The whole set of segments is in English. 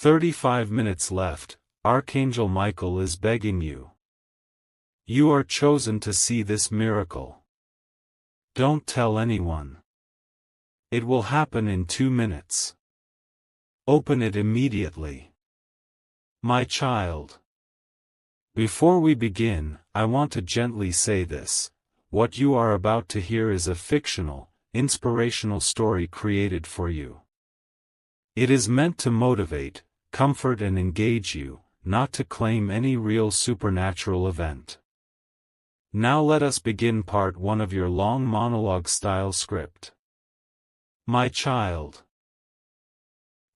35 minutes left. Archangel Michael is begging you. You are chosen to see this miracle. Don't tell anyone. It will happen in 2 minutes. Open it immediately. My child. Before we begin, I want to gently say this. What you are about to hear is a fictional, inspirational story created for you. It is meant to motivate, comfort and engage you, not to claim any real supernatural event. Now let us begin part 1 of your long monologue-style script. My child.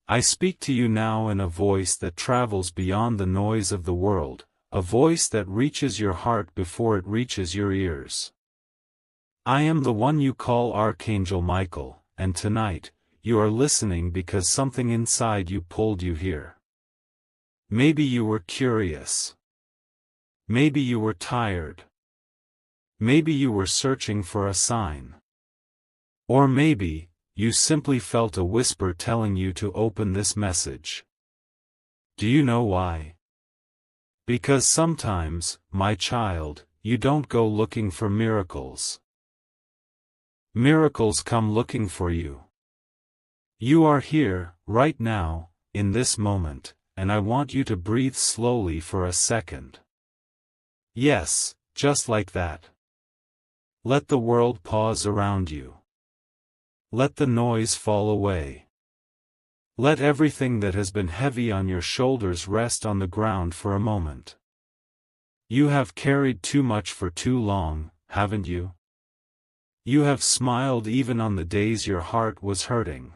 I speak to you now in a voice that travels beyond the noise of the world, a voice that reaches your heart before it reaches your ears. I am the one you call Archangel Michael, and tonight, you are listening because something inside you pulled you here. Maybe you were curious. Maybe you were tired. Maybe you were searching for a sign. Or maybe, you simply felt a whisper telling you to open this message. Do you know why? Because sometimes, my child, you don't go looking for miracles. Miracles come looking for you. You are here, right now, in this moment, and I want you to breathe slowly for a second. Yes, just like that. Let the world pause around you. Let the noise fall away. Let everything that has been heavy on your shoulders rest on the ground for a moment. You have carried too much for too long, haven't you? You have smiled even on the days your heart was hurting.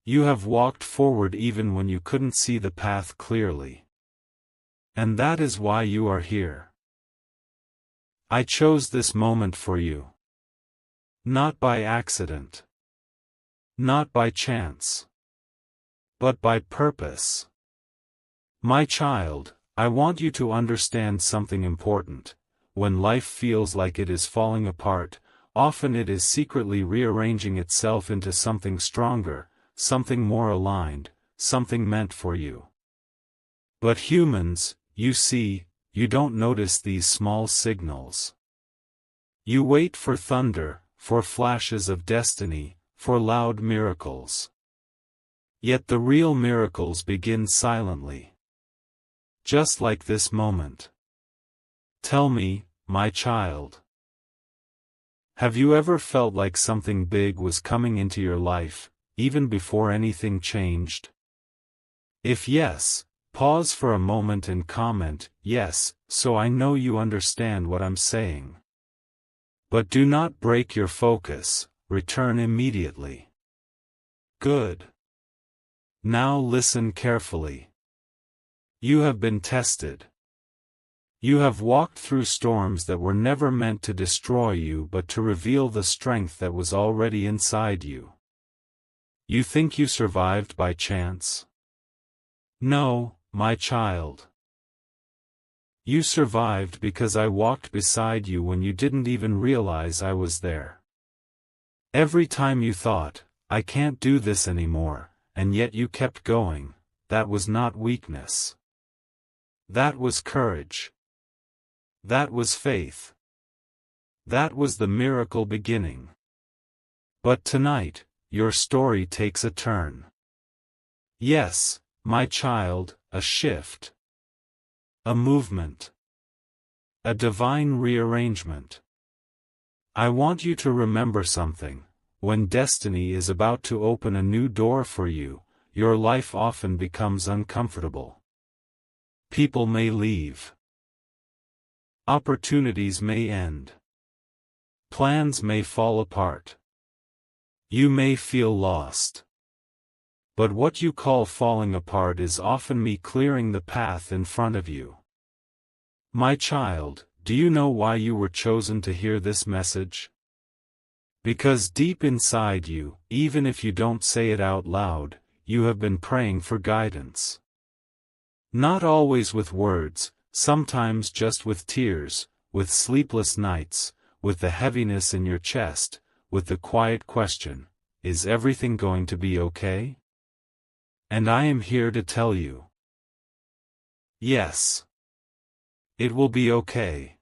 You have walked forward even when you couldn't see the path clearly. And that is why you are here. I chose this moment for you. Not by accident. Not by chance. But by purpose. My child, I want you to understand something important. When life feels like it is falling apart, often it is secretly rearranging itself into something stronger, something more aligned, something meant for you. But humans, you see, you don't notice these small signals. You wait for thunder, for flashes of destiny, for loud miracles. Yet the real miracles begin silently. Just like this moment. Tell me, my child. Have you ever felt like something big was coming into your life, even before anything changed? If yes, pause for a moment and comment, yes, so I know you understand what I'm saying. But do not break your focus, return immediately. Good. Now listen carefully. You have been tested. You have walked through storms that were never meant to destroy you but to reveal the strength that was already inside you. You think you survived by chance? No, my child. You survived because I walked beside you when you didn't even realize I was there. Every time you thought, I can't do this anymore, and yet you kept going, that was not weakness. That was courage. That was faith. That was the miracle beginning. But tonight, your story takes a turn. Yes, my child, a shift. A movement. A divine rearrangement. I want you to remember something. When destiny is about to open a new door for you, your life often becomes uncomfortable. People may leave. Opportunities may end. Plans may fall apart. You may feel lost. But what you call falling apart is often me clearing the path in front of you. My child, do you know why you were chosen to hear this message? Because deep inside you, even if you don't say it out loud, you have been praying for guidance. Not always with words, sometimes just with tears, with sleepless nights, with the heaviness in your chest, with the quiet question, is everything going to be okay? And I am here to tell you. Yes. It will be okay.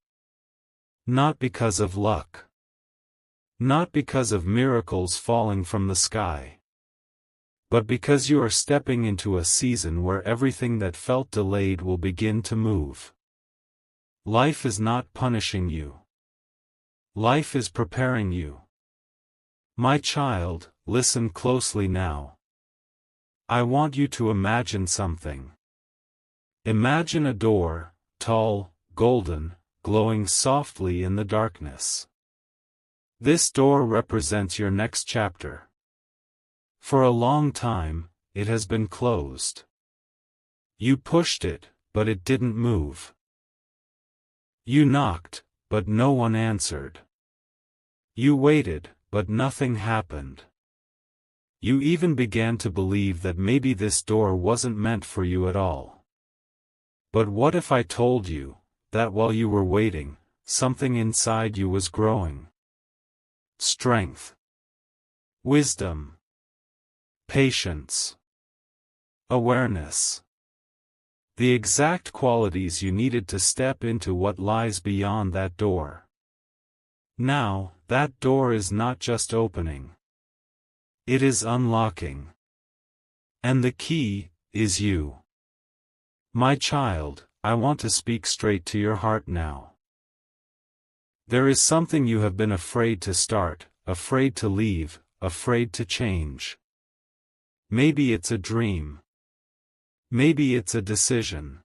Not because of luck. Not because of miracles falling from the sky. But because you are stepping into a season where everything that felt delayed will begin to move. Life is not punishing you. Life is preparing you. My child, listen closely now. I want you to imagine something. Imagine a door, tall, golden, glowing softly in the darkness. This door represents your next chapter. For a long time, it has been closed. You pushed it, but it didn't move. You knocked, but no one answered. You waited, but nothing happened. You even began to believe that maybe this door wasn't meant for you at all. But what if I told you that while you were waiting, something inside you was growing? Strength, wisdom, patience, awareness. The exact qualities you needed to step into what lies beyond that door. Now, that door is not just opening. It is unlocking. And the key is you. My child, I want to speak straight to your heart now. There is something you have been afraid to start, afraid to leave, afraid to change. Maybe it's a dream. Maybe it's a decision.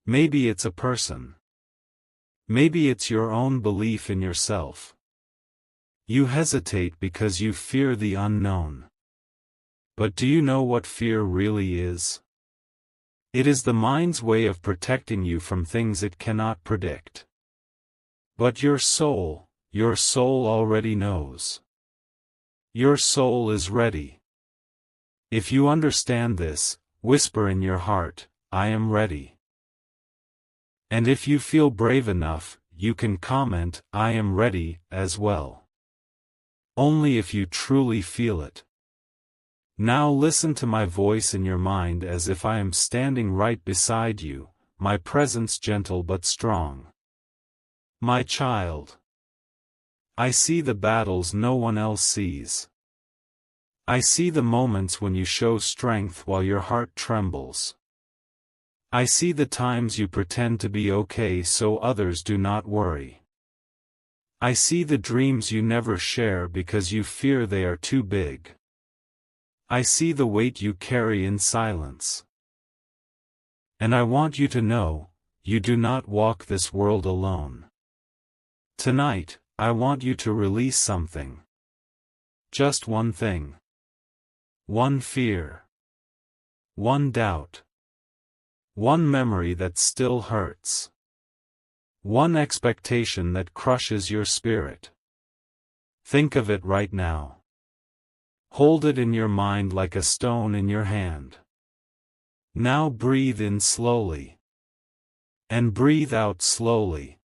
Maybe it's a person. Maybe it's your own belief in yourself. You hesitate because you fear the unknown. But do you know what fear really is? It is the mind's way of protecting you from things it cannot predict. But your soul already knows. Your soul is ready. If you understand this, whisper in your heart, I am ready. And if you feel brave enough, you can comment, I am ready, as well. Only if you truly feel it. Now listen to my voice in your mind as if I am standing right beside you, my presence gentle but strong. My child. I see the battles no one else sees. I see the moments when you show strength while your heart trembles. I see the times you pretend to be okay so others do not worry. I see the dreams you never share because you fear they are too big. I see the weight you carry in silence. And I want you to know, you do not walk this world alone. Tonight, I want you to release something. Just one thing. One fear. One doubt. One memory that still hurts. One expectation that crushes your spirit. Think of it right now. Hold it in your mind like a stone in your hand. Now breathe in slowly. And breathe out slowly.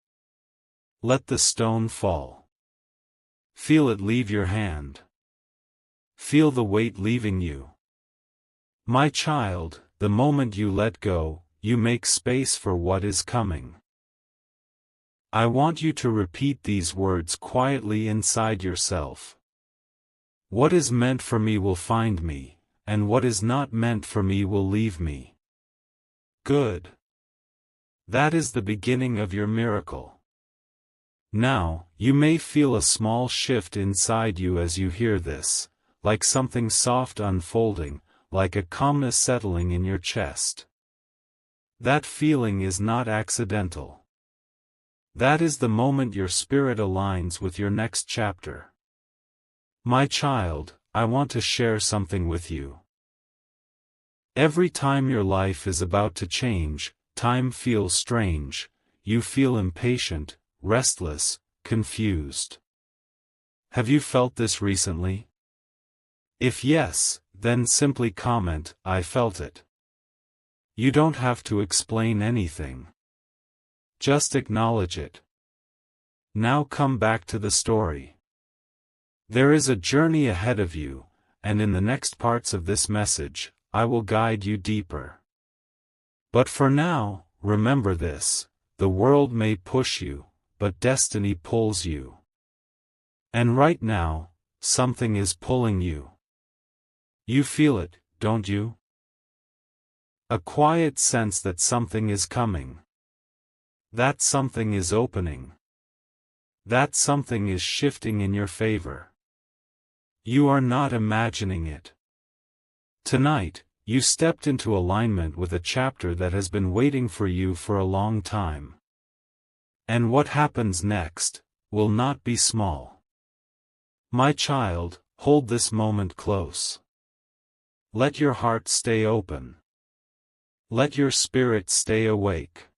Let the stone fall. Feel it leave your hand. Feel the weight leaving you. My child, the moment you let go, you make space for what is coming. I want you to repeat these words quietly inside yourself. What is meant for me will find me, and what is not meant for me will leave me. Good. That is the beginning of your miracle. Now, you may feel a small shift inside you as you hear this, like something soft unfolding, like a calmness settling in your chest. That feeling is not accidental. That is the moment your spirit aligns with your next chapter. My child, I want to share something with you. Every time your life is about to change, time feels strange, you feel impatient, restless, confused. Have you felt this recently? If yes, then simply comment, I felt it. You don't have to explain anything. Just acknowledge it. Now come back to the story. There is a journey ahead of you, and in the next parts of this message, I will guide you deeper. But for now, remember this: the world may push you, but destiny pulls you. And right now, something is pulling you. You feel it, don't you? A quiet sense that something is coming. That something is opening. That something is shifting in your favor. You are not imagining it. Tonight, you stepped into alignment with a chapter that has been waiting for you for a long time. And what happens next will not be small. My child, hold this moment close. Let your heart stay open. Let your spirit stay awake.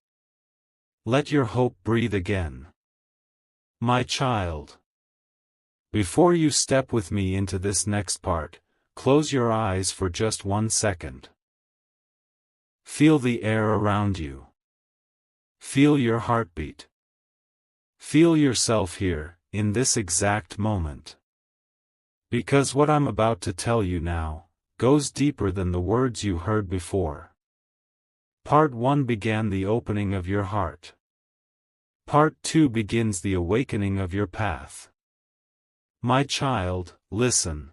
Let your hope breathe again. My child. Before you step with me into this next part, close your eyes for just 1 second. Feel the air around you. Feel your heartbeat. Feel yourself here, in this exact moment. Because what I'm about to tell you now goes deeper than the words you heard before. Part 1 began the opening of your heart. Part 2 begins the awakening of your path. My child, listen.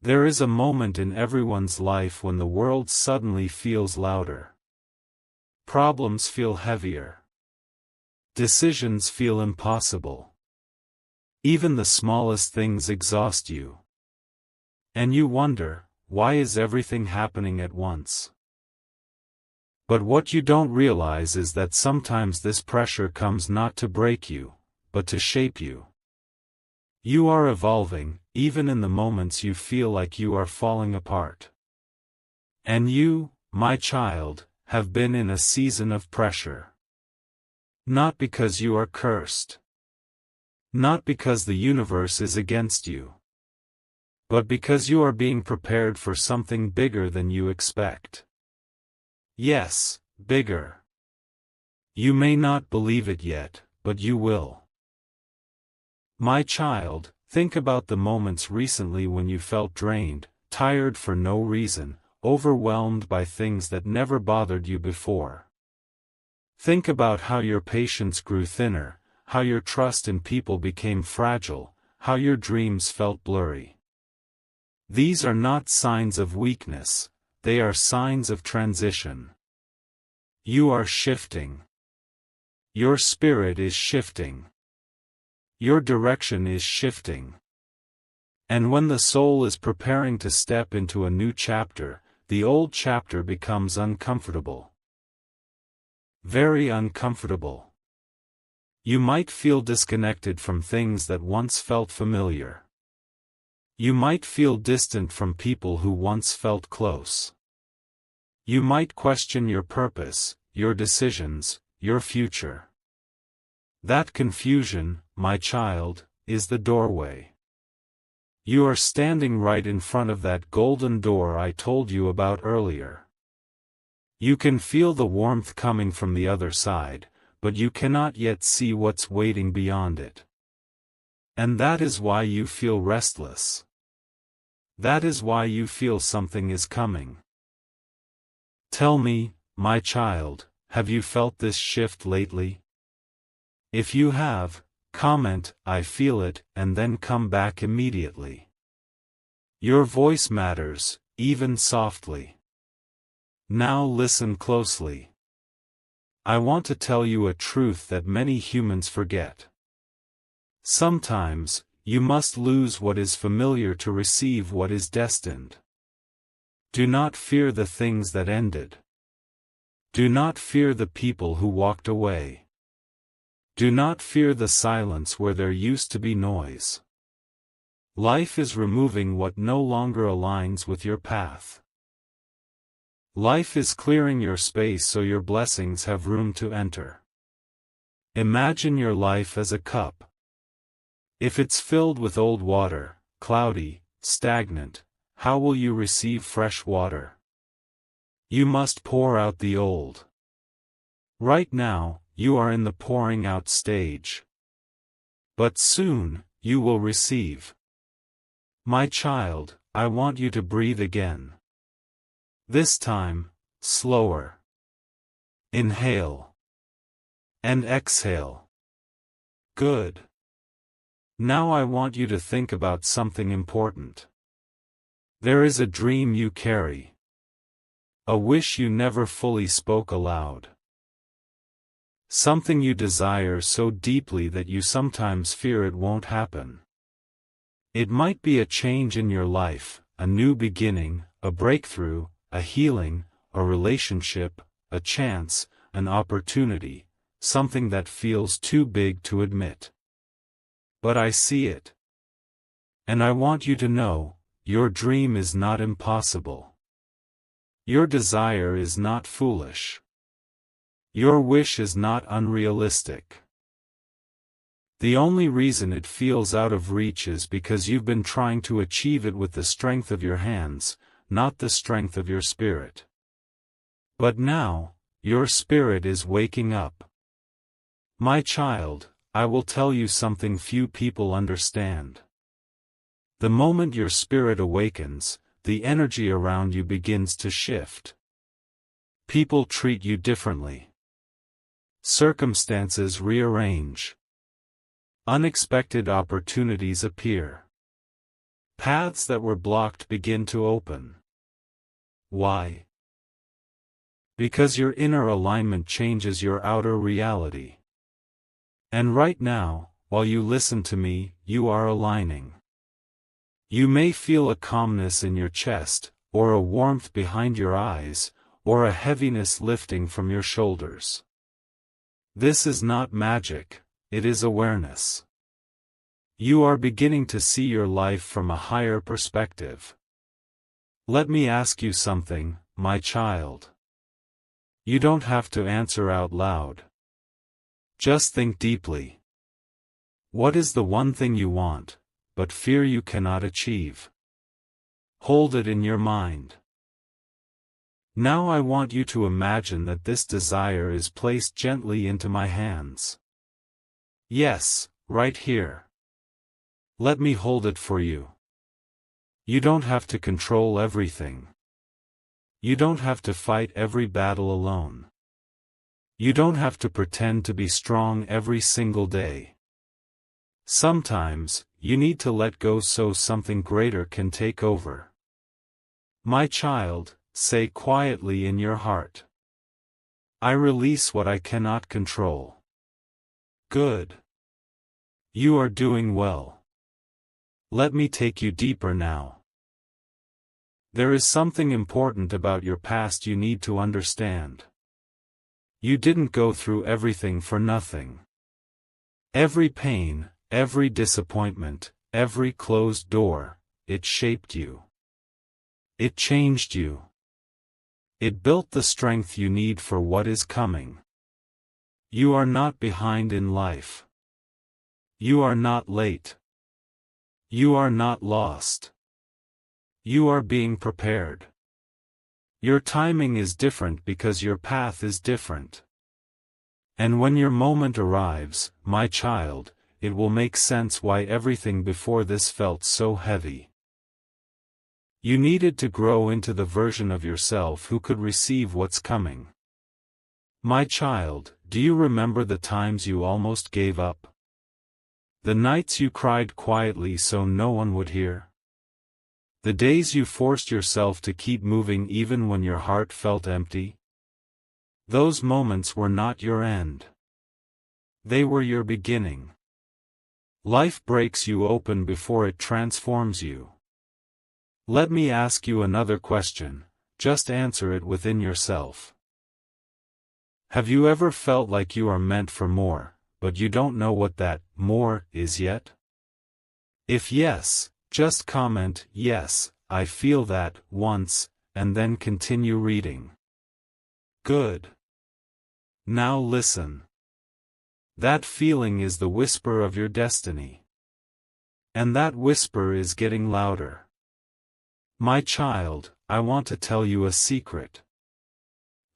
There is a moment in everyone's life when the world suddenly feels louder. Problems feel heavier. Decisions feel impossible. Even the smallest things exhaust you. And you wonder, why is everything happening at once? But what you don't realize is that sometimes this pressure comes not to break you, but to shape you. You are evolving, even in the moments you feel like you are falling apart. And you, my child, have been in a season of pressure. Not because you are cursed. Not because the universe is against you. But because you are being prepared for something bigger than you expect. Yes, bigger. You may not believe it yet, but you will. My child, think about the moments recently when you felt drained, tired for no reason, overwhelmed by things that never bothered you before. Think about how your patience grew thinner, how your trust in people became fragile, how your dreams felt blurry. These are not signs of weakness, they are signs of transition. You are shifting. Your spirit is shifting. Your direction is shifting. And when the soul is preparing to step into a new chapter, the old chapter becomes uncomfortable. Very uncomfortable. You might feel disconnected from things that once felt familiar. You might feel distant from people who once felt close. You might question your purpose, your decisions, your future. That confusion, my child, is the doorway. You are standing right in front of that golden door I told you about earlier. You can feel the warmth coming from the other side, but you cannot yet see what's waiting beyond it. And that is why you feel restless. That is why you feel something is coming. Tell me, my child, have you felt this shift lately? If you have, comment, "I feel it," and then come back immediately. Your voice matters, even softly. Now listen closely. I want to tell you a truth that many humans forget. Sometimes, you must lose what is familiar to receive what is destined. Do not fear the things that ended. Do not fear the people who walked away. Do not fear the silence where there used to be noise. Life is removing what no longer aligns with your path. Life is clearing your space so your blessings have room to enter. Imagine your life as a cup. If it's filled with old water, cloudy, stagnant, how will you receive fresh water? You must pour out the old. Right now, you are in the pouring out stage. But soon, you will receive. My child, I want you to breathe again. This time, slower. Inhale. And exhale. Good. Now I want you to think about something important. There is a dream you carry. A wish you never fully spoke aloud. Something you desire so deeply that you sometimes fear it won't happen. It might be a change in your life, a new beginning, a breakthrough, a healing, a relationship, a chance, an opportunity, something that feels too big to admit. But I see it. And I want you to know, your dream is not impossible. Your desire is not foolish. Your wish is not unrealistic. The only reason it feels out of reach is because you've been trying to achieve it with the strength of your hands, not the strength of your spirit. But now, your spirit is waking up. My child, I will tell you something few people understand. The moment your spirit awakens, the energy around you begins to shift. People treat you differently. Circumstances rearrange. Unexpected opportunities appear. Paths that were blocked begin to open. Why? Because your inner alignment changes your outer reality. And right now, while you listen to me, you are aligning. You may feel a calmness in your chest, or a warmth behind your eyes, or a heaviness lifting from your shoulders. This is not magic, it is awareness. You are beginning to see your life from a higher perspective. Let me ask you something, my child. You don't have to answer out loud. Just think deeply. What is the one thing you want, but fear you cannot achieve? Hold it in your mind. Now I want you to imagine that this desire is placed gently into my hands. Yes, right here. Let me hold it for you. You don't have to control everything. You don't have to fight every battle alone. You don't have to pretend to be strong every single day. Sometimes, you need to let go so something greater can take over. My child, say quietly in your heart. I release what I cannot control. Good. You are doing well. Let me take you deeper now. There is something important about your past you need to understand. You didn't go through everything for nothing. Every pain, every disappointment, every closed door, it shaped you. It changed you. It built the strength you need for what is coming. You are not behind in life. You are not late. You are not lost. You are being prepared. Your timing is different because your path is different. And when your moment arrives, my child, it will make sense why everything before this felt so heavy. You needed to grow into the version of yourself who could receive what's coming. My child, do you remember the times you almost gave up? The nights you cried quietly so no one would hear? The days you forced yourself to keep moving even when your heart felt empty? Those moments were not your end. They were your beginning. Life breaks you open before it transforms you. Let me ask you another question, just answer it within yourself. Have you ever felt like you are meant for more, but you don't know what that more is yet? If yes, just comment, yes, I feel that, once, and then continue reading. Good. Now listen. That feeling is the whisper of your destiny. And that whisper is getting louder. My child, I want to tell you a secret.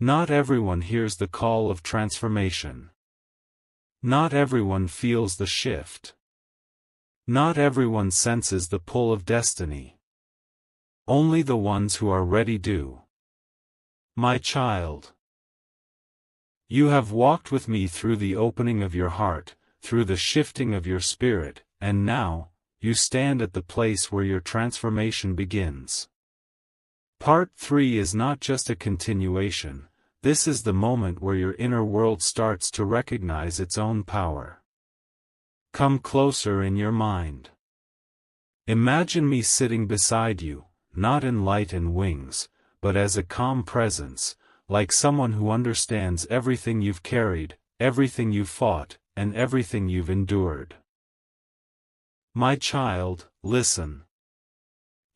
Not everyone hears the call of transformation. Not everyone feels the shift. Not everyone senses the pull of destiny. Only the ones who are ready do. My child. You have walked with me through the opening of your heart, through the shifting of your spirit, and now, you stand at the place where your transformation begins. Part 3 is not just a continuation, this is the moment where your inner world starts to recognize its own power. Come closer in your mind. Imagine me sitting beside you, not in light and wings, but as a calm presence, like someone who understands everything you've carried, everything you've fought, and everything you've endured. My child, listen.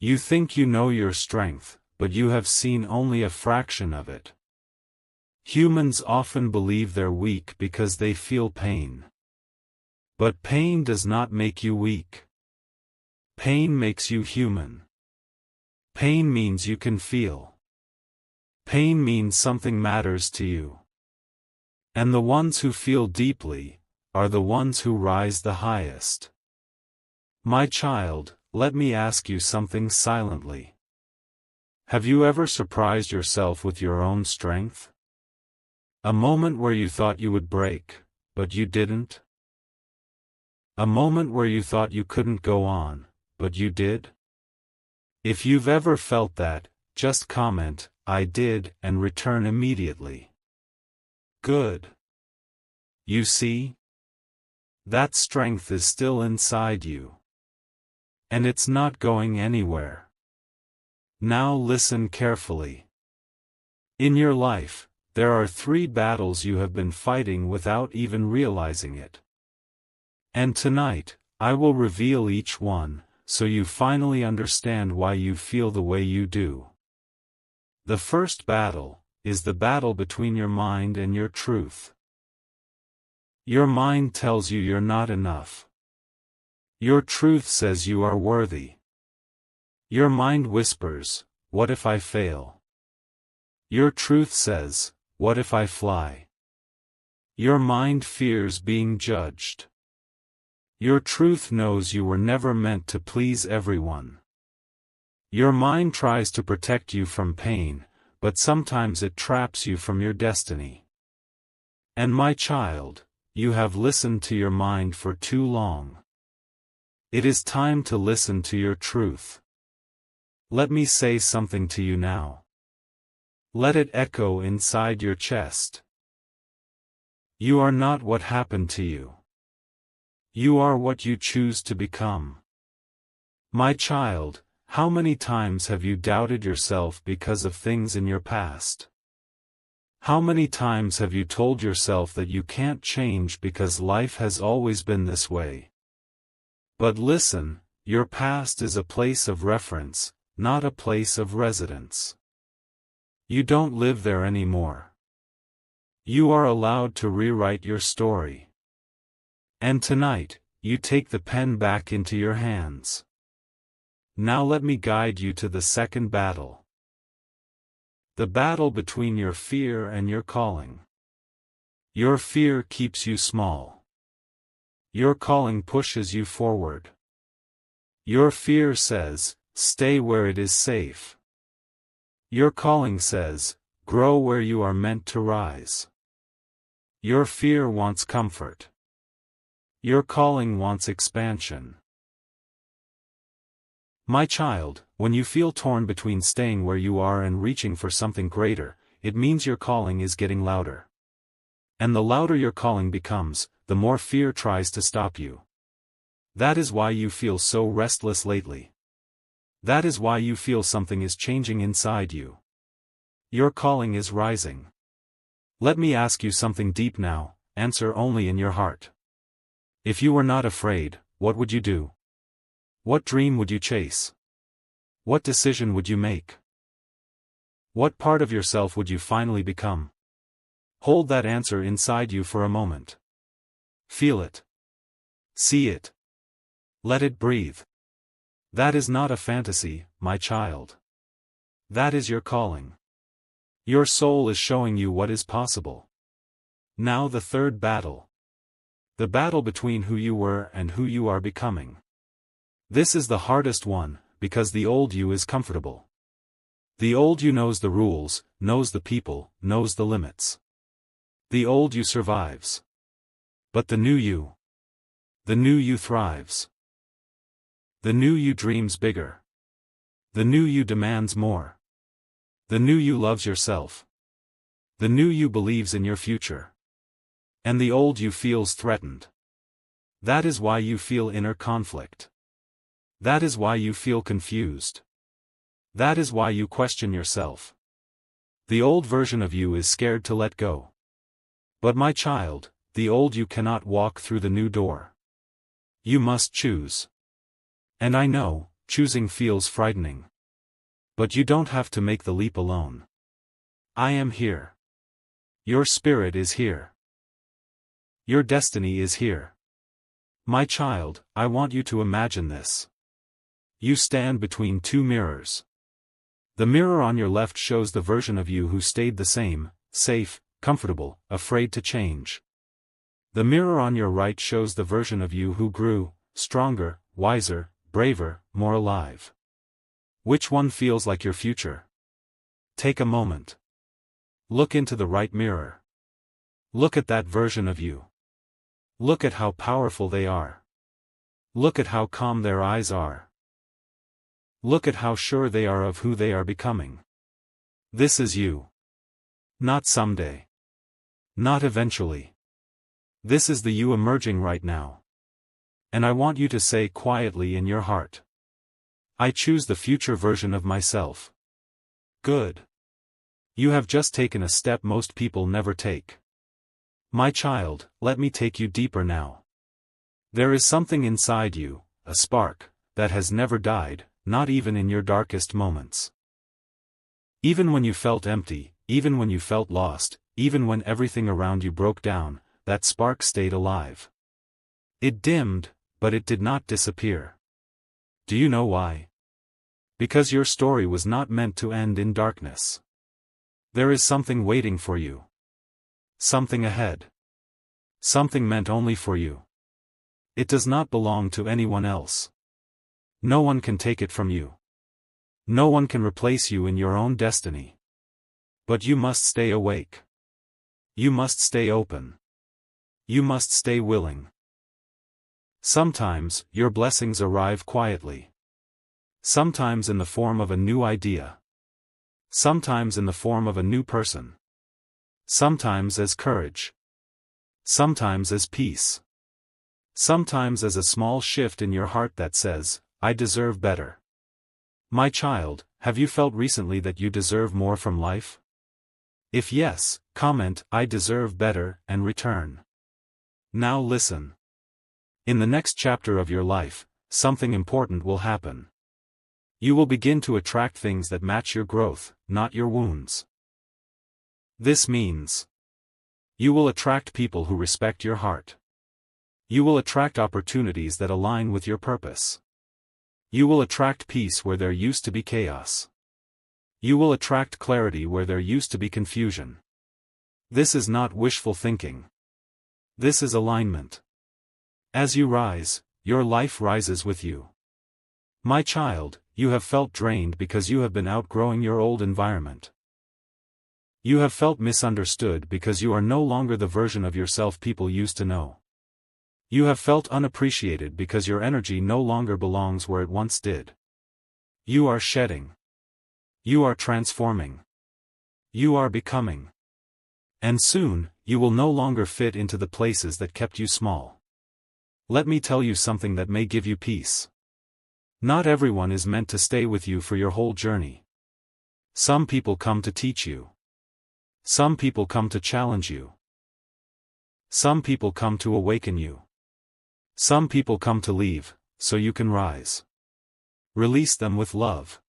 You think you know your strength, but you have seen only a fraction of it. Humans often believe they're weak because they feel pain. But pain does not make you weak. Pain makes you human. Pain means you can feel. Pain means something matters to you. And the ones who feel deeply are the ones who rise the highest. My child, let me ask you something silently. Have you ever surprised yourself with your own strength? A moment where you thought you would break, but you didn't? A moment where you thought you couldn't go on, but you did? If you've ever felt that, just comment, "I did," and return immediately. Good. You see? That strength is still inside you. And it's not going anywhere. Now listen carefully. In your life, there are 3 battles you have been fighting without even realizing it. And tonight, I will reveal each one, so you finally understand why you feel the way you do. The first battle is the battle between your mind and your truth. Your mind tells you you're not enough. Your truth says you are worthy. Your mind whispers, "What if I fail?" Your truth says, "What if I fly?" Your mind fears being judged. Your truth knows you were never meant to please everyone. Your mind tries to protect you from pain, but sometimes it traps you from your destiny. And my child, you have listened to your mind for too long. It is time to listen to your truth. Let me say something to you now. Let it echo inside your chest. You are not what happened to you. You are what you choose to become. My child, how many times have you doubted yourself because of things in your past? How many times have you told yourself that you can't change because life has always been this way? But listen, your past is a place of reference, not a place of residence. You don't live there anymore. You are allowed to rewrite your story. And tonight, you take the pen back into your hands. Now let me guide you to the second battle. The battle between your fear and your calling. Your fear keeps you small. Your calling pushes you forward. Your fear says, "Stay where it is safe." Your calling says, "Grow where you are meant to rise." Your fear wants comfort. Your calling wants expansion. My child, when you feel torn between staying where you are and reaching for something greater, it means your calling is getting louder. And the louder your calling becomes, the more fear tries to stop you. That is why you feel so restless lately. That is why you feel something is changing inside you. Your calling is rising. Let me ask you something deep now, answer only in your heart. If you were not afraid, what would you do? What dream would you chase? What decision would you make? What part of yourself would you finally become? Hold that answer inside you for a moment. Feel it. See it. Let it breathe. That is not a fantasy, my child. That is your calling. Your soul is showing you what is possible. Now the third battle. The battle between who you were and who you are becoming. This is the hardest one, because the old you is comfortable. The old you knows the rules, knows the people, knows the limits. The old you survives. But the new you thrives. The new you dreams bigger. The new you demands more. The new you loves yourself. The new you believes in your future. And the old you feels threatened. That is why you feel inner conflict. That is why you feel confused. That is why you question yourself. The old version of you is scared to let go. But my child, the old you cannot walk through the new door. You must choose. And I know, choosing feels frightening. But you don't have to make the leap alone. I am here. Your spirit is here. Your destiny is here. My child, I want you to imagine this. You stand between two mirrors. The mirror on your left shows the version of you who stayed the same, safe, comfortable, afraid to change. The mirror on your right shows the version of you who grew, stronger, wiser, braver, more alive. Which one feels like your future? Take a moment. Look into the right mirror. Look at that version of you. Look at how powerful they are. Look at how calm their eyes are. Look at how sure they are of who they are becoming. This is you. Not someday. Not eventually. This is the you emerging right now. And I want you to say quietly in your heart, I choose the future version of myself. Good. You have just taken a step most people never take. My child, let me take you deeper now. There is something inside you, a spark, that has never died, not even in your darkest moments. Even when you felt empty, even when you felt lost, even when everything around you broke down, that spark stayed alive. It dimmed, but it did not disappear. Do you know why? Because your story was not meant to end in darkness. There is something waiting for you. Something ahead. Something meant only for you. It does not belong to anyone else. No one can take it from you. No one can replace you in your own destiny. But you must stay awake. You must stay open. You must stay willing. Sometimes, your blessings arrive quietly. Sometimes in the form of a new idea. Sometimes in the form of a new person. Sometimes as courage. Sometimes as peace. Sometimes as a small shift in your heart that says, I deserve better. My child, have you felt recently that you deserve more from life? If yes, comment, I deserve better, and return. Now listen. In the next chapter of your life, something important will happen. You will begin to attract things that match your growth, not your wounds. This means you will attract people who respect your heart. You will attract opportunities that align with your purpose. You will attract peace where there used to be chaos. You will attract clarity where there used to be confusion. This is not wishful thinking. This is alignment. As you rise, your life rises with you. My child, you have felt drained because you have been outgrowing your old environment. You have felt misunderstood because you are no longer the version of yourself people used to know. You have felt unappreciated because your energy no longer belongs where it once did. You are shedding. You are transforming. You are becoming. And soon, you will no longer fit into the places that kept you small. Let me tell you something that may give you peace. Not everyone is meant to stay with you for your whole journey. Some people come to teach you. Some people come to challenge you. Some people come to awaken you. Some people come to leave, so you can rise. Release them with love.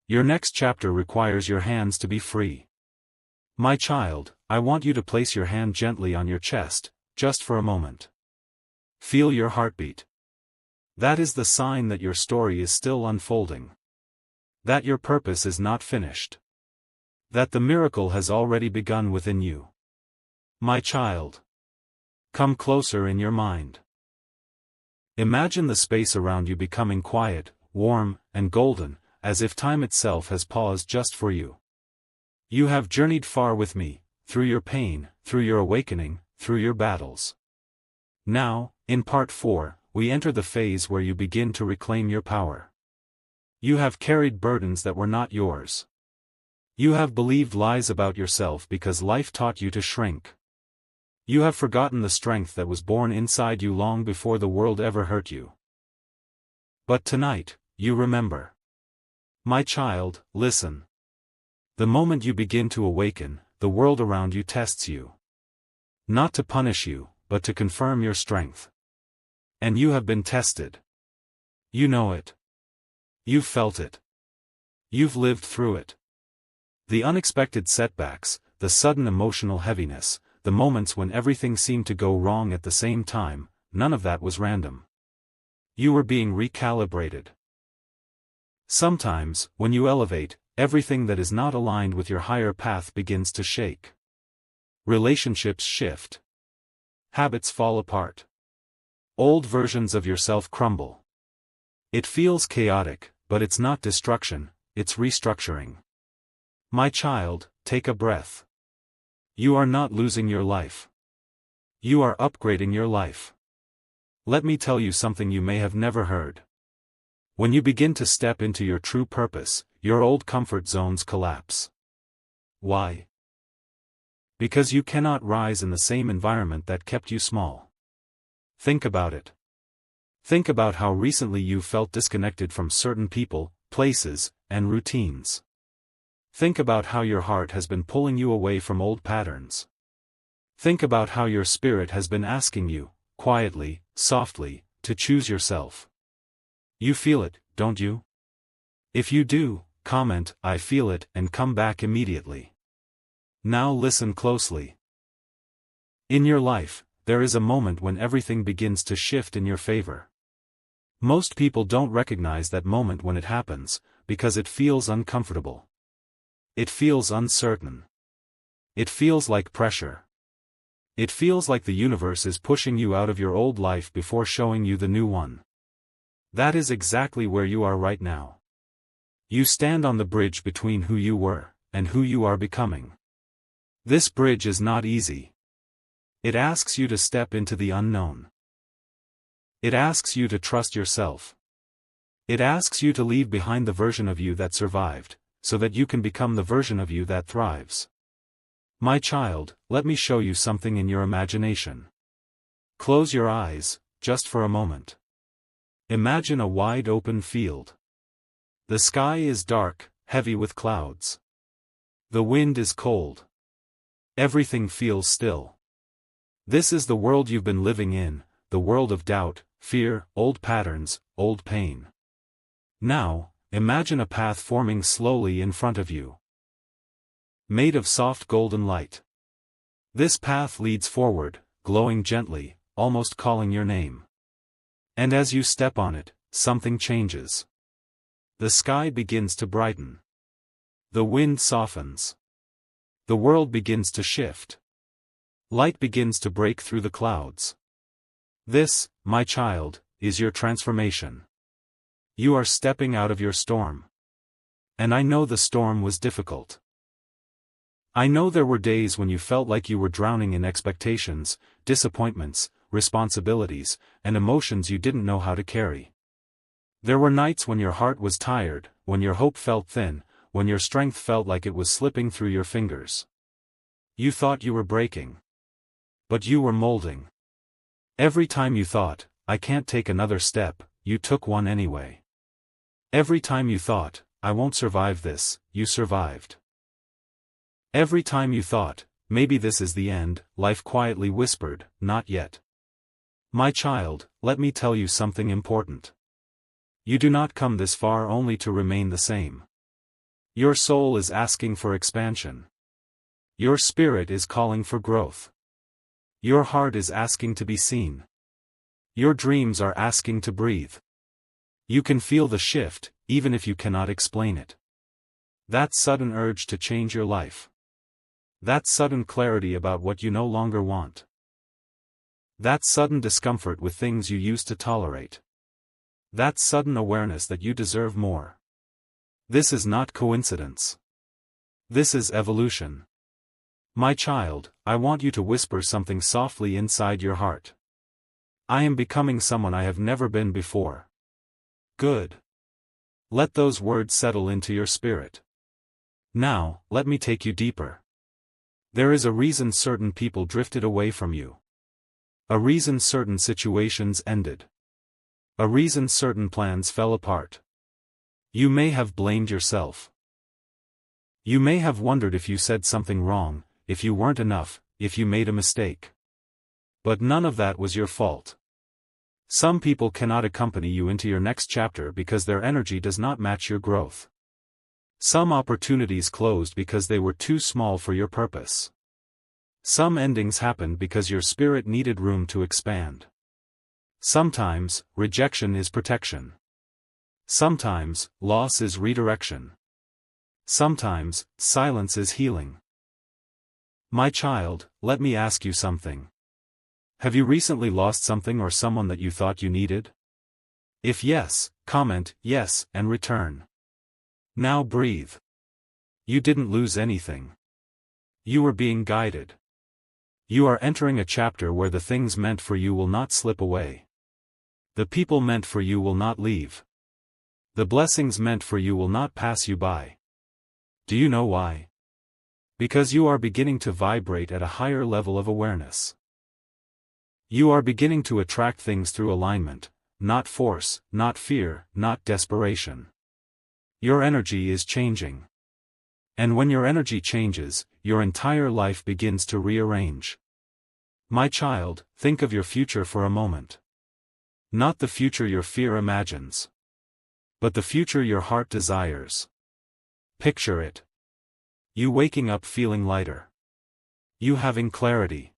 Your next chapter requires your hands to be free. My child, I want you to place your hand gently on your chest, just for a moment. Feel your heartbeat. That is the sign that your story is still unfolding. That your purpose is not finished. That the miracle has already begun within you. My child. Come closer in your mind. Imagine the space around you becoming quiet, warm, and golden, as if time itself has paused just for you. You have journeyed far with me, through your pain, through your awakening, through your battles. Now, in part 4, we enter the phase where you begin to reclaim your power. You have carried burdens that were not yours. You have believed lies about yourself because life taught you to shrink. You have forgotten the strength that was born inside you long before the world ever hurt you. But tonight, you remember. My child, listen. The moment you begin to awaken, the world around you tests you. Not to punish you, but to confirm your strength. And you have been tested. You know it. You've felt it. You've lived through it. The unexpected setbacks, the sudden emotional heaviness, the moments when everything seemed to go wrong at the same time, none of that was random. You were being recalibrated. Sometimes, when you elevate, everything that is not aligned with your higher path begins to shake. Relationships shift. Habits fall apart. Old versions of yourself crumble. It feels chaotic, but it's not destruction, it's restructuring. My child, take a breath. You are not losing your life. You are upgrading your life. Let me tell you something you may have never heard. When you begin to step into your true purpose, your old comfort zones collapse. Why? Because you cannot rise in the same environment that kept you small. Think about it. Think about how recently you felt disconnected from certain people, places, and routines. Think about how your heart has been pulling you away from old patterns. Think about how your spirit has been asking you, quietly, softly, to choose yourself. You feel it, don't you? If you do, comment, "I feel it," and come back immediately. Now listen closely. In your life, there is a moment when everything begins to shift in your favor. Most people don't recognize that moment when it happens, because it feels uncomfortable. It feels uncertain. It feels like pressure. It feels like the universe is pushing you out of your old life before showing you the new one. That is exactly where you are right now. You stand on the bridge between who you were, and who you are becoming. This bridge is not easy. It asks you to step into the unknown. It asks you to trust yourself. It asks you to leave behind the version of you that survived, so that you can become the version of you that thrives. My child, let me show you something in your imagination. Close your eyes, just for a moment. Imagine a wide open field. The sky is dark, heavy with clouds. The wind is cold. Everything feels still. This is the world you've been living in, the world of doubt, fear, old patterns, old pain. Now, imagine a path forming slowly in front of you. Made of soft golden light. This path leads forward, glowing gently, almost calling your name. And as you step on it, something changes. The sky begins to brighten. The wind softens. The world begins to shift. Light begins to break through the clouds. This, my child, is your transformation. You are stepping out of your storm. And I know the storm was difficult. I know there were days when you felt like you were drowning in expectations, disappointments, responsibilities, and emotions you didn't know how to carry. There were nights when your heart was tired, when your hope felt thin, when your strength felt like it was slipping through your fingers. You thought you were breaking. But you were molding. Every time you thought, "I can't take another step," you took one anyway. Every time you thought, "I won't survive this," you survived. Every time you thought, "Maybe this is the end," life quietly whispered, "Not yet." My child, let me tell you something important. You do not come this far only to remain the same. Your soul is asking for expansion. Your spirit is calling for growth. Your heart is asking to be seen. Your dreams are asking to breathe. You can feel the shift, even if you cannot explain it. That sudden urge to change your life. That sudden clarity about what you no longer want. That sudden discomfort with things you used to tolerate. That sudden awareness that you deserve more. This is not coincidence. This is evolution. My child, I want you to whisper something softly inside your heart. I am becoming someone I have never been before. Good. Let those words settle into your spirit. Now, let me take you deeper. There is a reason certain people drifted away from you. A reason certain situations ended. A reason certain plans fell apart. You may have blamed yourself. You may have wondered if you said something wrong, if you weren't enough, if you made a mistake. But none of that was your fault. Some people cannot accompany you into your next chapter because their energy does not match your growth. Some opportunities closed because they were too small for your purpose. Some endings happened because your spirit needed room to expand. Sometimes, rejection is protection. Sometimes, loss is redirection. Sometimes, silence is healing. My child, let me ask you something. Have you recently lost something or someone that you thought you needed? If yes, comment yes and return. Now breathe. You didn't lose anything. You were being guided. You are entering a chapter where the things meant for you will not slip away. The people meant for you will not leave. The blessings meant for you will not pass you by. Do you know why? Because you are beginning to vibrate at a higher level of awareness. You are beginning to attract things through alignment, not force, not fear, not desperation. Your energy is changing. And when your energy changes, your entire life begins to rearrange. My child, think of your future for a moment. Not the future your fear imagines, but the future your heart desires. Picture it. You waking up feeling lighter. You having clarity.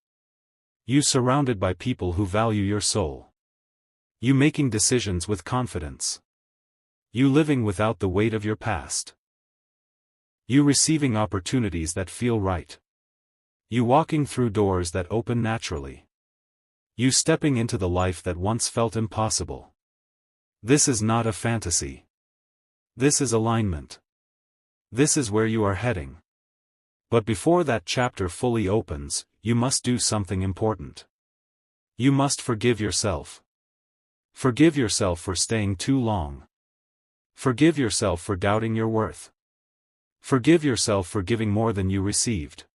You surrounded by people who value your soul. You making decisions with confidence. You living without the weight of your past. You receiving opportunities that feel right. You walking through doors that open naturally. You stepping into the life that once felt impossible. This is not a fantasy. This is alignment. This is where you are heading. But before that chapter fully opens, you must do something important. You must forgive yourself. Forgive yourself for staying too long. Forgive yourself for doubting your worth. Forgive yourself for giving more than you received.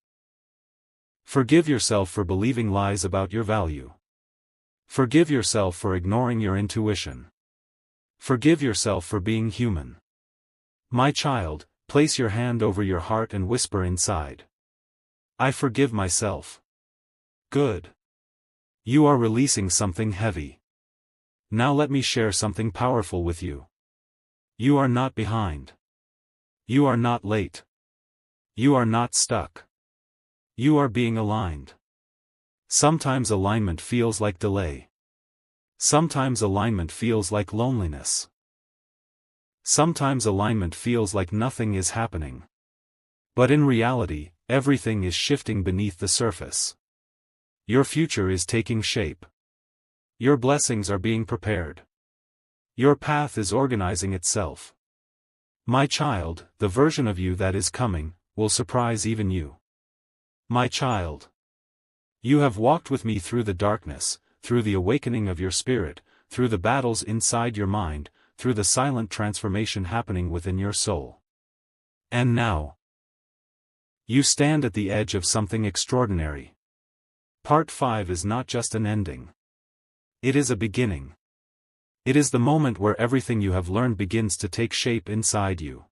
Forgive yourself for believing lies about your value. Forgive yourself for ignoring your intuition. Forgive yourself for being human. My child, place your hand over your heart and whisper inside. I forgive myself. Good. You are releasing something heavy. Now let me share something powerful with you. You are not behind. You are not late. You are not stuck. You are being aligned. Sometimes alignment feels like delay. Sometimes alignment feels like loneliness. Sometimes alignment feels like nothing is happening. But in reality, everything is shifting beneath the surface. Your future is taking shape. Your blessings are being prepared. Your path is organizing itself. My child, the version of you that is coming, will surprise even you. My child. You have walked with me through the darkness, through the awakening of your spirit, through the battles inside your mind, through the silent transformation happening within your soul. And now, you stand at the edge of something extraordinary. Part 5 is not just an ending. It is a beginning. It is the moment where everything you have learned begins to take shape inside you.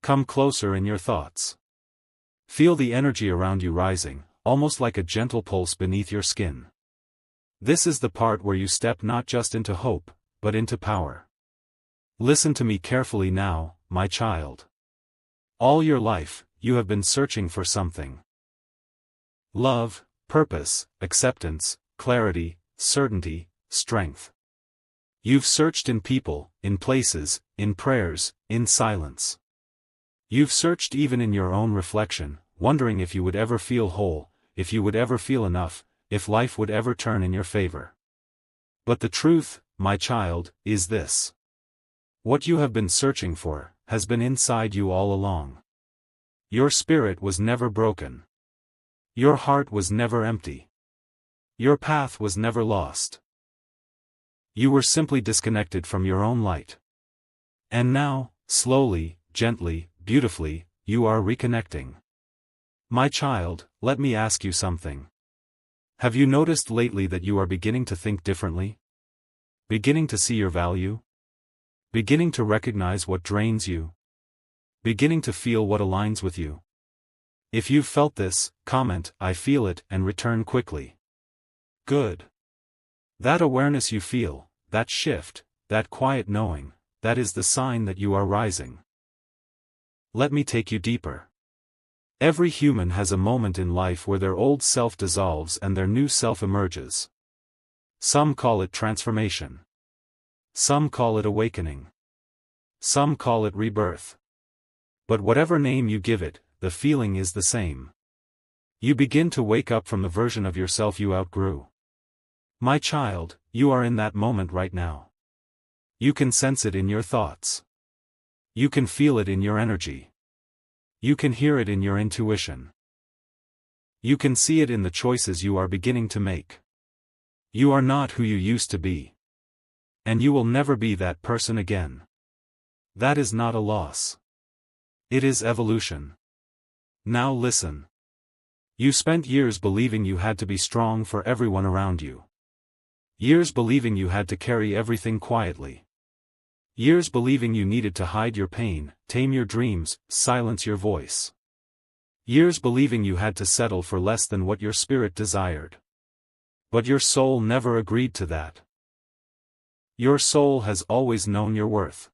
Come closer in your thoughts. Feel the energy around you rising, almost like a gentle pulse beneath your skin. This is the part where you step not just into hope, but into power. Listen to me carefully now, my child. All your life, you have been searching for something. Love, purpose, acceptance, clarity, certainty, strength. You've searched in people, in places, in prayers, in silence. You've searched even in your own reflection, wondering if you would ever feel whole, if you would ever feel enough, if life would ever turn in your favor. But the truth, my child, is this. What you have been searching for has been inside you all along. Your spirit was never broken. Your heart was never empty. Your path was never lost. You were simply disconnected from your own light. And now, slowly, gently, beautifully, you are reconnecting. My child, let me ask you something. Have you noticed lately that you are beginning to think differently? Beginning to see your value? Beginning to recognize what drains you? Beginning to feel what aligns with you? If you've felt this, comment, "I feel it," and return quickly. Good. That awareness you feel, that shift, that quiet knowing, that is the sign that you are rising. Let me take you deeper. Every human has a moment in life where their old self dissolves and their new self emerges. Some call it transformation. Some call it awakening. Some call it rebirth. But whatever name you give it, the feeling is the same. You begin to wake up from the version of yourself you outgrew. My child, you are in that moment right now. You can sense it in your thoughts. You can feel it in your energy. You can hear it in your intuition. You can see it in the choices you are beginning to make. You are not who you used to be. And you will never be that person again. That is not a loss. It is evolution. Now listen. You spent years believing you had to be strong for everyone around you. Years believing you had to carry everything quietly. Years believing you needed to hide your pain, tame your dreams, silence your voice. Years believing you had to settle for less than what your spirit desired. But your soul never agreed to that. Your soul has always known your worth.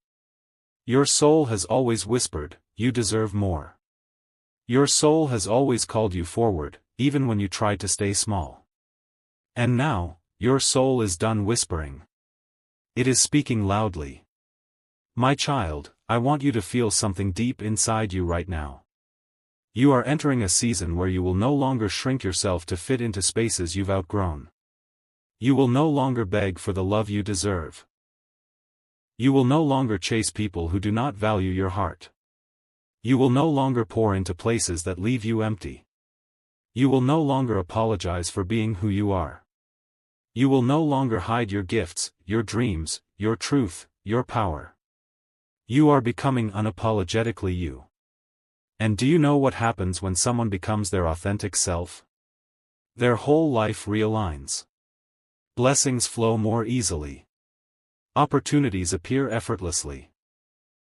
Your soul has always whispered, "You deserve more." Your soul has always called you forward, even when you tried to stay small. And now, your soul is done whispering. It is speaking loudly. My child, I want you to feel something deep inside you right now. You are entering a season where you will no longer shrink yourself to fit into spaces you've outgrown. You will no longer beg for the love you deserve. You will no longer chase people who do not value your heart. You will no longer pour into places that leave you empty. You will no longer apologize for being who you are. You will no longer hide your gifts, your dreams, your truth, your power. You are becoming unapologetically you. And do you know what happens when someone becomes their authentic self? Their whole life realigns. Blessings flow more easily. Opportunities appear effortlessly.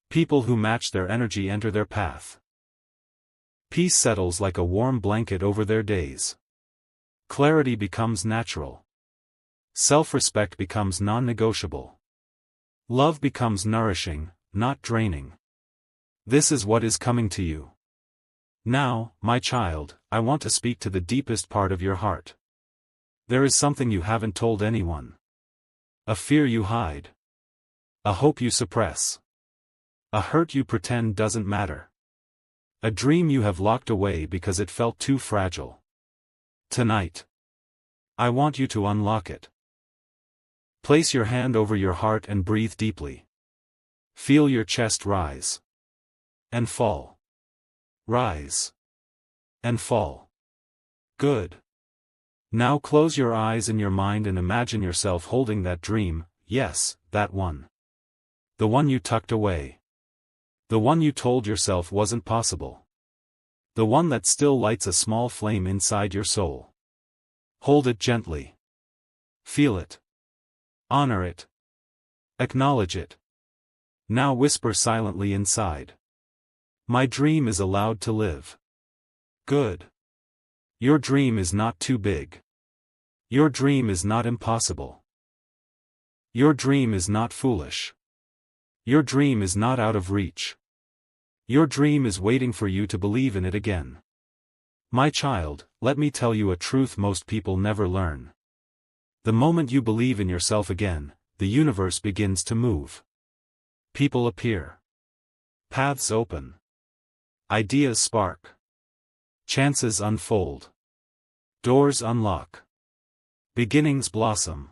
People who match their energy enter their path. Peace settles like a warm blanket over their days. Clarity becomes natural. Self-respect becomes non-negotiable. Love becomes nourishing, not draining. This is what is coming to you. Now, my child, I want to speak to the deepest part of your heart. There is something you haven't told anyone. A fear you hide. A hope you suppress. A hurt you pretend doesn't matter. A dream you have locked away because it felt too fragile. Tonight, I want you to unlock it. Place your hand over your heart and breathe deeply. Feel your chest rise. And fall. Rise. And fall. Good. Now close your eyes in your mind and imagine yourself holding that dream, yes, that one. The one you tucked away. The one you told yourself wasn't possible. The one that still lights a small flame inside your soul. Hold it gently. Feel it. Honor it. Acknowledge it. Now whisper silently inside. My dream is allowed to live. Good. Your dream is not too big. Your dream is not impossible. Your dream is not foolish. Your dream is not out of reach. Your dream is waiting for you to believe in it again. My child, let me tell you a truth most people never learn. The moment you believe in yourself again, the universe begins to move. People appear. Paths open. Ideas spark. Chances unfold. Doors unlock. Beginnings blossom.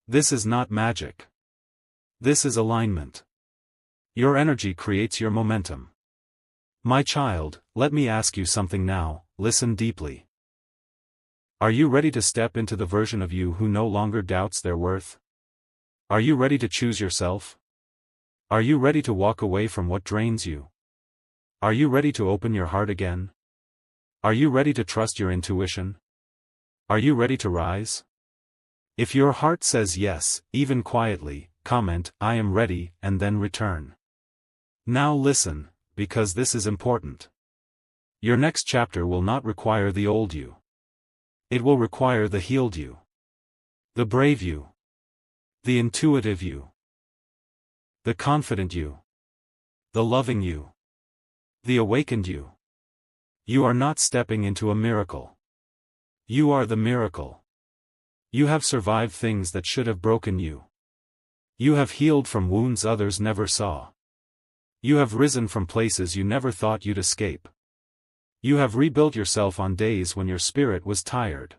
This is not magic. This is alignment. Your energy creates your momentum. My child, let me ask you something now, listen deeply. Are you ready to step into the version of you who no longer doubts their worth? Are you ready to choose yourself? Are you ready to walk away from what drains you? Are you ready to open your heart again? Are you ready to trust your intuition? Are you ready to rise? If your heart says yes, even quietly, comment, "I am ready," and then return. Now listen, because this is important. Your next chapter will not require the old you. It will require the healed you. The brave you. The intuitive you. The confident you. The loving you. The awakened you. You are not stepping into a miracle. You are the miracle. You have survived things that should have broken you. You have healed from wounds others never saw. You have risen from places you never thought you'd escape. You have rebuilt yourself on days when your spirit was tired.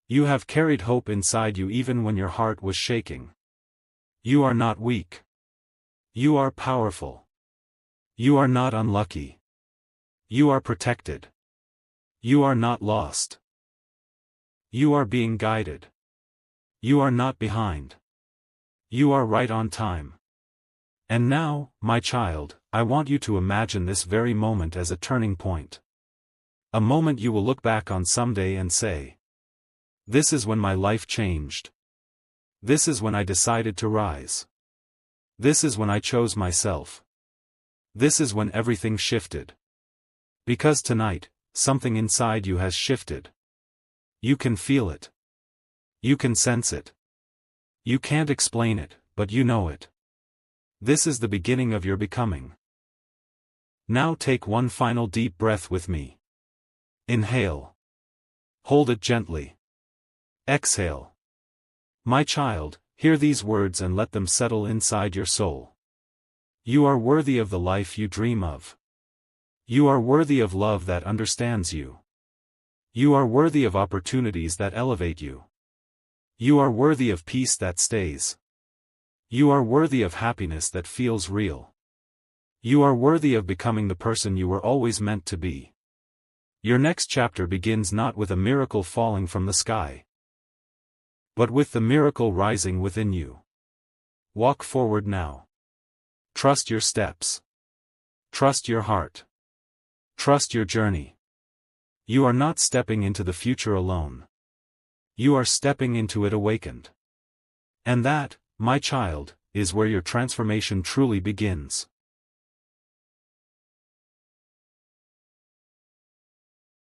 You have carried hope inside you even when your heart was shaking. You are not weak. You are powerful. You are not unlucky. You are protected. You are not lost. You are being guided. You are not behind. You are right on time. And now, my child, I want you to imagine this very moment as a turning point. A moment you will look back on someday and say, "This is when my life changed. This is when I decided to rise. This is when I chose myself. This is when everything shifted." Because tonight, something inside you has shifted. You can feel it. You can sense it. You can't explain it, but you know it. This is the beginning of your becoming. Now take one final deep breath with me. Inhale. Hold it gently. Exhale. My child, hear these words and let them settle inside your soul. You are worthy of the life you dream of. You are worthy of love that understands you. You are worthy of opportunities that elevate you. You are worthy of peace that stays. You are worthy of happiness that feels real. You are worthy of becoming the person you were always meant to be. Your next chapter begins not with a miracle falling from the sky, but with the miracle rising within you. Walk forward now. Trust your steps. Trust your heart. Trust your journey. You are not stepping into the future alone. You are stepping into it awakened. And that, my child, is where your transformation truly begins.